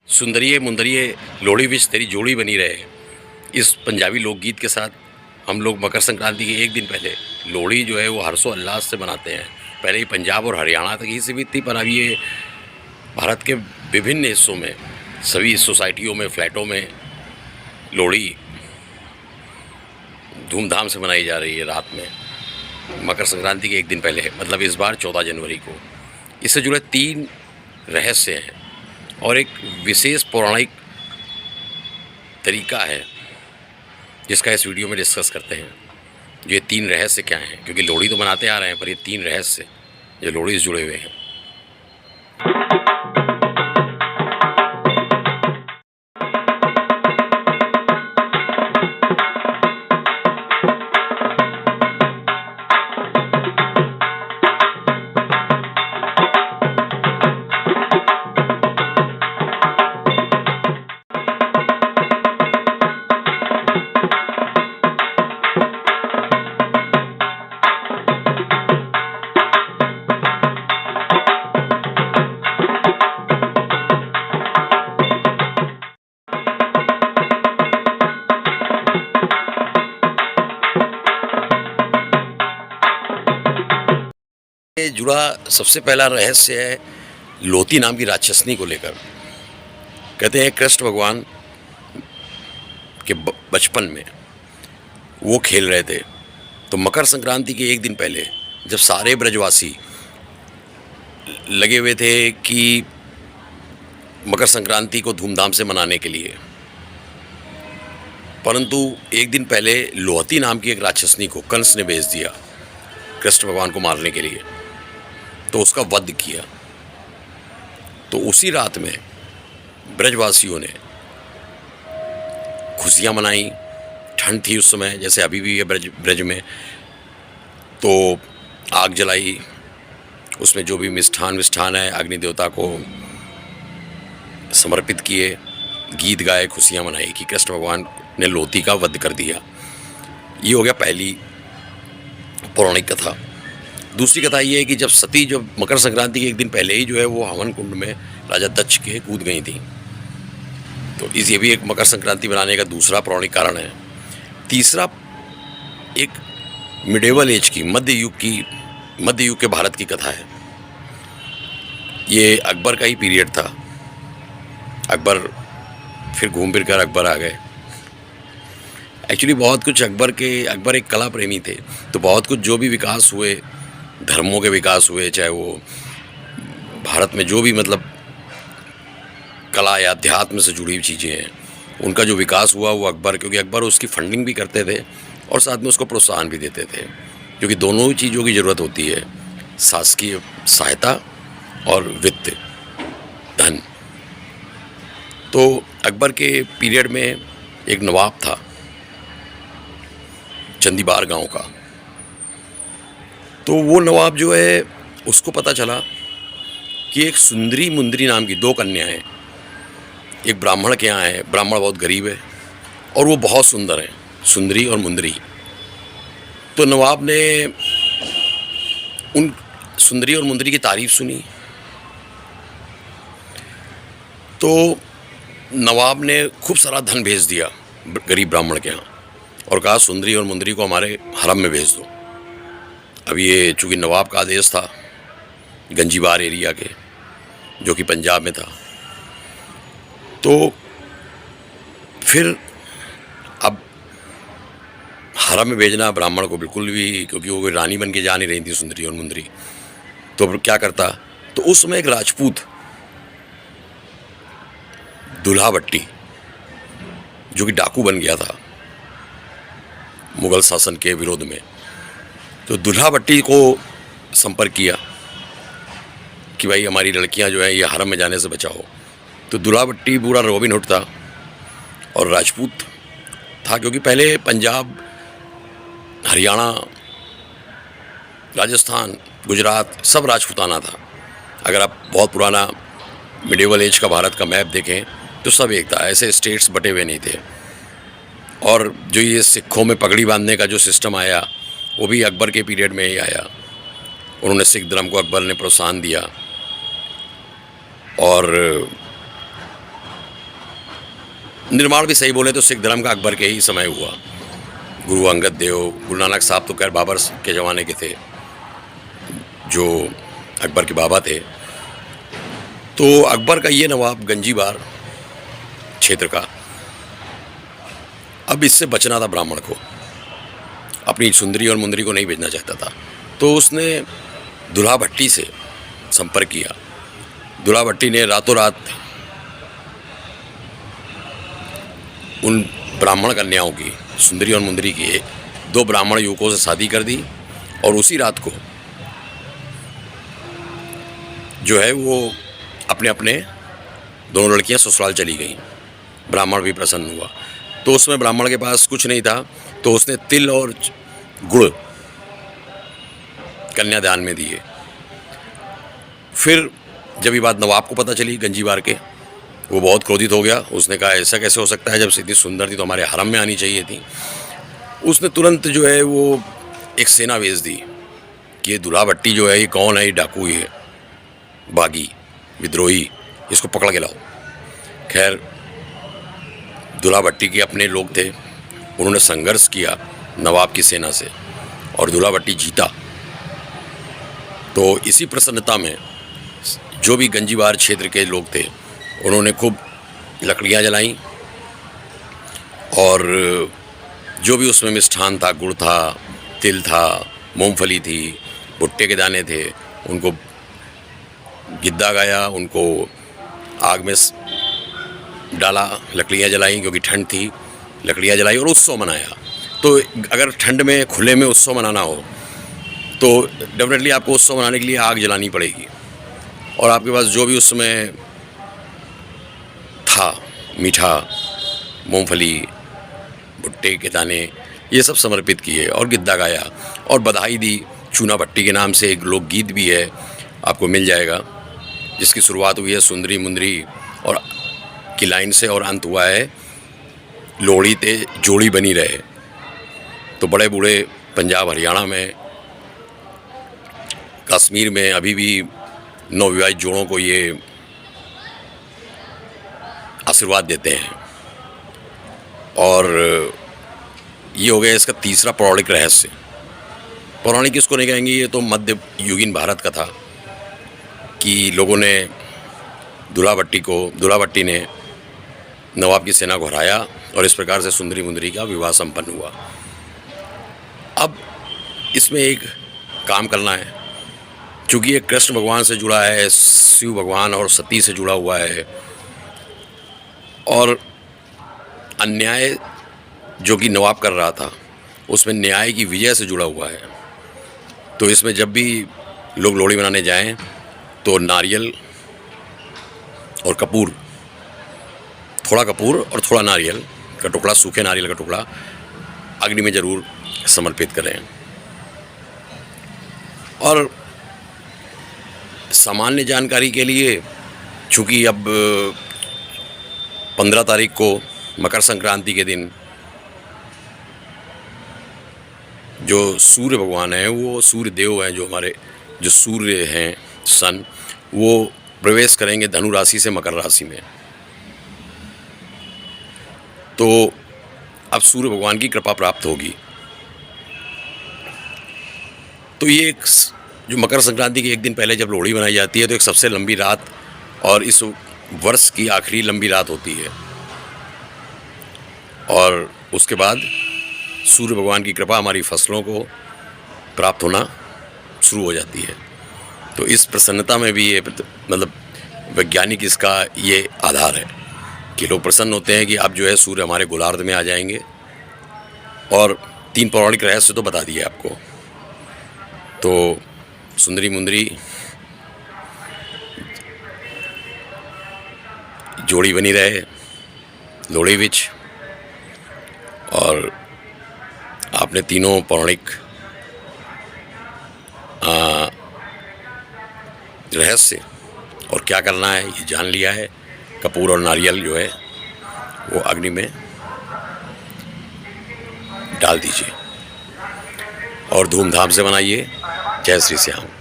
सुंदरिये मुंदरिये लोहड़ी विच तेरी जोड़ी बनी रहे। इस पंजाबी लोकगीत के साथ हम लोग मकर संक्रांति के एक दिन पहले लोहड़ी जो है वो हर्षोल्लास से मनाते हैं। पहले ये पंजाब और हरियाणा तक ही सीमित थी, पर अब ये भारत के विभिन्न हिस्सों में सभी सोसाइटियों में, फ्लैटों में लोहड़ी धूमधाम से मनाई जा रही है। रात में मकर संक्रांति के एक दिन पहले, मतलब इस बार 14 जनवरी को, इससे जुड़े 3 रहस्य हैं और एक विशेष पौराणिक तरीका है जिसका इस वीडियो में डिस्कस करते हैं। ये 3 रहस्य क्या हैं, क्योंकि लोहड़ी तो मनाते आ रहे हैं, पर ये 3 रहस्य जो लोहड़ी से जुड़े हुए हैं। ये जुड़ा सबसे पहला रहस्य है लोती नाम की राक्षसनी को लेकर। कहते हैं कृष्ण भगवान के बचपन में वो खेल रहे थे, तो मकर संक्रांति के एक दिन पहले जब सारे ब्रजवासी लगे हुए थे कि मकर संक्रांति को धूमधाम से मनाने के लिए, परंतु एक दिन पहले लोहती नाम की एक राक्षसनी को कंस ने भेज दिया कृष्ण भगवान को मारने के लिए, तो उसका वध किया। तो उसी रात में ब्रजवासियों ने खुशियाँ मनाई। ठंड थी उस समय, जैसे अभी भी है ब्रज में, तो आग जलाई, उसमें जो भी मिष्ठान है अग्नि देवता को समर्पित किए, गीत गाए, खुशियाँ मनाई कि कृष्ण भगवान ने लोती का वध कर दिया। ये हो गया पहली पौराणिक कथा। दूसरी कथा ये है कि जब सती जो मकर संक्रांति के एक दिन पहले ही जो है वो हवन कुंड में राजा दक्ष के कूद गई थी, तो ये भी एक मकर संक्रांति बनाने का दूसरा पौराणिक कारण है। तीसरा एक मिडेवल एज की मध्य युग के भारत की कथा है। ये अकबर का ही पीरियड था। अकबर फिर घूम फिर कर अकबर आ गए। एक्चुअली बहुत कुछ अकबर एक कला प्रेमी थे, तो बहुत कुछ जो भी विकास हुए, धर्मों के विकास हुए, चाहे वो भारत में जो भी मतलब कला या अध्यात्म से जुड़ी हुई चीज़ें हैं, उनका जो विकास हुआ वो अकबर, क्योंकि अकबर उसकी फंडिंग भी करते थे और साथ में उसको प्रोत्साहन भी देते थे, क्योंकि दोनों ही चीज़ों की ज़रूरत होती है, शासकीय सहायता और वित्त धन। तो अकबर के पीरियड में एक नवाब था चंदीबार गांव का, तो वो नवाब जो है उसको पता चला कि एक सुंदरी मुंदरी नाम की 2 कन्याएं एक ब्राह्मण के यहाँ है। ब्राह्मण बहुत गरीब है और वो बहुत सुंदर है, सुंदरी और मुंदरी। तो नवाब ने उन सुंदरी और मुंदरी की तारीफ सुनी, तो नवाब ने खूब सारा धन भेज दिया गरीब ब्राह्मण के यहाँ और कहा सुंदरी और मुंदरी को हमारे हरम में भेज दो। अब ये चूँकि नवाब का आदेश था गंजीबार एरिया के, जो कि पंजाब में था, तो फिर अब हरम में भेजना ब्राह्मण को बिल्कुल भी, क्योंकि वो रानी बन के जा नहीं रही थी सुंदरी और मुंदरी, तो अब क्या करता। तो उस समय एक राजपूत दुल्हा भट्टी, जो कि डाकू बन गया था मुगल शासन के विरोध में, तो दुल्हा भट्टी को संपर्क किया कि भाई हमारी लड़कियां जो है ये हरम में जाने से बचाओ। तो दुल्हा भट्टी पूरा रॉबिन हुड था और राजपूत था, क्योंकि पहले पंजाब, हरियाणा, राजस्थान, गुजरात सब राजपूताना था। अगर आप बहुत पुराना मिडेवल एज का भारत का मैप देखें तो सब एक था, ऐसे स्टेट्स बटे हुए नहीं थे। और जो ये सिखों में पगड़ी बांधने का जो सिस्टम आया वो भी अकबर के पीरियड में ही आया। उन्होंने सिख धर्म को अकबर ने प्रोत्साहन दिया और निर्माण भी सही बोले तो सिख धर्म का अकबर के ही समय हुआ। गुरु अंगद देव, गुरु नानक साहब तो खैर बाबर के ज़माने के थे, जो अकबर के बाबा थे। तो अकबर का ये नवाब गंजीबार क्षेत्र का, अब इससे बचना था ब्राह्मण को, अपनी सुंदरी और मुंदरी को नहीं भेजना चाहता था। तो उसने दुल्हा भट्टी से संपर्क किया। दुल्हा भट्टी ने रातों रात उन ब्राह्मण कन्याओं की, सुंदरी और मुंदरी की, 2 ब्राह्मण युवकों से शादी कर दी और उसी रात को जो है वो अपने अपने दोनों लड़कियां ससुराल चली गईं। ब्राह्मण भी प्रसन्न हुआ। तो उसमें ब्राह्मण के पास कुछ नहीं था, तो उसने तिल और गुड़ कन्यादान में दिए। फिर जब ये बात नवाब को पता चली गंजीबार के, वो बहुत क्रोधित हो गया। उसने कहा ऐसा कैसे हो सकता है, जब इतनी सुंदर थी तो हमारे हरम में आनी चाहिए थी। उसने तुरंत जो है वो एक सेना भेज दी कि ये दुल्हा भट्टी जो है ये कौन है, ये डाकू है, बागी, विद्रोही, इसको पकड़ के लाओ। खैर दुल्हा भट्टी के अपने लोग थे, उन्होंने संघर्ष किया नवाब की सेना से और दुल्हा भट्टी जीता। तो इसी प्रसन्नता में जो भी गंजीबार क्षेत्र के लोग थे उन्होंने खूब लकड़ियाँ जलाईं और जो भी उसमें मिष्ठान था, गुड़ था, तिल था, मूंगफली थी, भुट्टे के दाने थे, उनको गिद्दा गाया, उनको आग में डाला, लकड़ियाँ जलाईं क्योंकि ठंड थी, लकड़ियाँ जलाई और उत्सव मनाया। तो अगर ठंड में खुले में उत्सव मनाना हो तो डेफिनेटली आपको उत्सव मनाने के लिए आग जलानी पड़ेगी और आपके पास जो भी उसमें था, मीठा, मूंगफली, भुट्टे के दाने, ये सब समर्पित किए और गिद्दा गाया और बधाई दी। चूना भट्टी के नाम से एक लोकगीत भी है, आपको मिल जाएगा, जिसकी शुरुआत हुई है सुंदरी मुंदरी और की लाइन से और अंत हुआ है लोहड़ी ते जोड़ी बनी रहे। तो बड़े बूढ़े पंजाब, हरियाणा में, कश्मीर में अभी भी नवविवाहित जोड़ों को ये आशीर्वाद देते हैं। और ये हो गया इसका तीसरा पौराणिक रहस्य। पौराणिक इसको नहीं कहेंगे, ये तो मध्य युगीन भारत का था कि लोगों ने दुल्हा भट्टी ने नवाब की सेना को हराया और इस प्रकार से सुंदरी मुंदरी का विवाह संपन्न हुआ। अब इसमें एक काम करना है, चूँकि ये कृष्ण भगवान से जुड़ा है, शिव भगवान और सती से जुड़ा हुआ है और अन्याय जो कि नवाब कर रहा था उसमें न्याय की विजय से जुड़ा हुआ है। तो इसमें जब भी लोग लोहड़ी मनाने जाएं तो नारियल और कपूर, थोड़ा कपूर और थोड़ा नारियल का टुकड़ा, सूखे नारियल का टुकड़ा अग्नि में ज़रूर समर्पित करें। और सामान्य जानकारी के लिए, चूँकि अब 15 तारीख को मकर संक्रांति के दिन जो सूर्य भगवान हैं, वो सूर्य देव हैं, जो हमारे जो सूर्य हैं सन, वो प्रवेश करेंगे धनु राशि से मकर राशि में। तो अब सूर्य भगवान की कृपा प्राप्त होगी। तो ये एक जो मकर संक्रांति के एक दिन पहले जब लोहड़ी मनाई जाती है तो एक सबसे लंबी रात और इस वर्ष की आखिरी लंबी रात होती है और उसके बाद सूर्य भगवान की कृपा हमारी फसलों को प्राप्त होना शुरू हो जाती है। तो इस प्रसन्नता में भी ये मतलब वैज्ञानिक इसका ये आधार है कि लोग प्रसन्न होते हैं कि अब जो है सूर्य हमारे गोलार्ध में आ जाएंगे। और 3 पौराणिक रहस्य तो बता दिए आपको। तो सुंदरी मुंदरी जोड़ी बनी रहे लोहड़ी विच, और आपने तीनों पौराणिक रहस्य और क्या करना है ये जान लिया है। कपूर और नारियल जो है वो अग्नि में डाल दीजिए और धूमधाम से मनाइए। जय श्री श्याम।